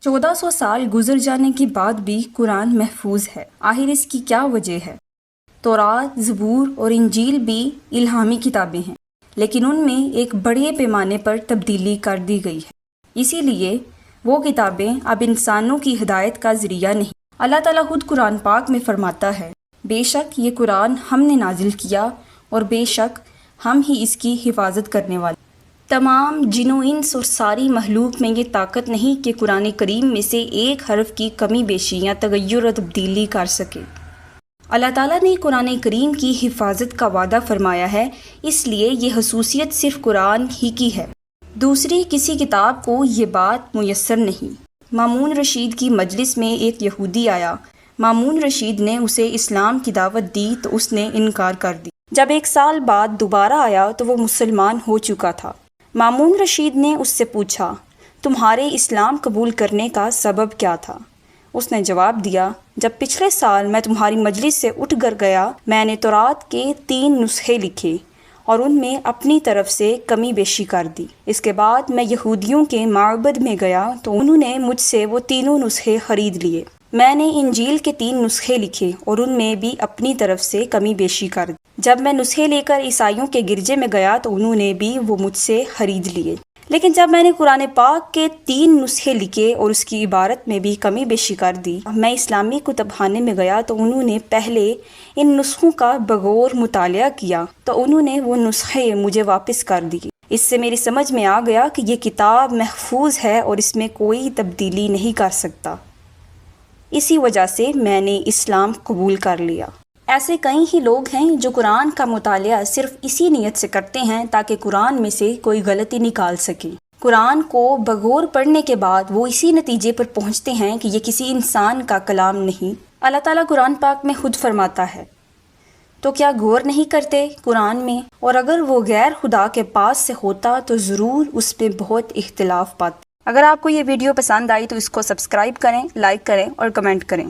1400 سال گزر جانے کے بعد بھی قرآن محفوظ ہے۔ آخر اس کی کیا وجہ ہے؟ تورات، زبور اور انجیل بھی الہامی کتابیں ہیں، لیکن ان میں ایک بڑے پیمانے پر تبدیلی کر دی گئی ہے۔ اسی لیے وہ کتابیں اب انسانوں کی ہدایت کا ذریعہ نہیں۔ اللہ تعالیٰ خود قرآن پاک میں فرماتا ہے، بے شک یہ قرآن ہم نے نازل کیا اور بے شک ہم ہی اس کی حفاظت کرنے والے۔ تمام جن و انس اور ساری مخلوق میں یہ طاقت نہیں کہ قرآن کریم میں سے ایک حرف کی کمی بیشی یا تغیر و تبدیلی کر سکے۔ اللہ تعالیٰ نے قرآن کریم کی حفاظت کا وعدہ فرمایا ہے، اس لیے یہ خصوصیت صرف قرآن ہی کی ہے، دوسری کسی کتاب کو یہ بات میسر نہیں۔ مامون رشید کی مجلس میں ایک یہودی آیا۔ مامون رشید نے اسے اسلام کی دعوت دی تو اس نے انکار کر دی۔ جب 1 سال بعد دوبارہ آیا تو وہ مسلمان ہو چکا تھا۔ مامون رشید نے اس سے پوچھا، تمہارے اسلام قبول کرنے کا سبب کیا تھا؟ اس نے جواب دیا، جب پچھلے سال میں تمہاری مجلس سے اٹھ کر گیا، میں نے تورات کے 3 نسخے لکھے اور ان میں اپنی طرف سے کمی بیشی کر دی۔ اس کے بعد میں یہودیوں کے معبد میں گیا تو انہوں نے مجھ سے وہ تینوں نسخے خرید لیے۔ میں نے انجیل کے 3 نسخے لکھے اور ان میں بھی اپنی طرف سے کمی بیشی کر دی۔ جب میں نسخے لے کر عیسائیوں کے گرجے میں گیا تو انہوں نے بھی وہ مجھ سے خرید لیے۔ لیکن جب میں نے قرآن پاک کے 3 نسخے لکھے اور اس کی عبارت میں بھی کمی بیشی کر دی، میں اسلامی کتب خانے میں گیا تو انہوں نے پہلے ان نسخوں کا بغور مطالعہ کیا تو انہوں نے وہ نسخے مجھے واپس کر دیے۔ اس سے میری سمجھ میں آ گیا کہ یہ کتاب محفوظ ہے اور اس میں کوئی تبدیلی نہیں کر سکتا۔ اسی وجہ سے میں نے اسلام قبول کر لیا۔ ایسے کئی ہی لوگ ہیں جو قرآن کا مطالعہ صرف اسی نیت سے کرتے ہیں تاکہ قرآن میں سے کوئی غلطی نکال سکیں۔ قرآن کو بغور پڑھنے کے بعد وہ اسی نتیجے پر پہنچتے ہیں کہ یہ کسی انسان کا کلام نہیں۔ اللہ تعالیٰ قرآن پاک میں خود فرماتا ہے، تو کیا غور نہیں کرتے قرآن میں؟ اور اگر وہ غیر خدا کے پاس سے ہوتا تو ضرور اس میں بہت اختلاف پاتے۔ اگر آپ کو یہ ویڈیو پسند آئی تو اس کو سبسکرائب کریں، لائک کریں اور کمنٹ کریں۔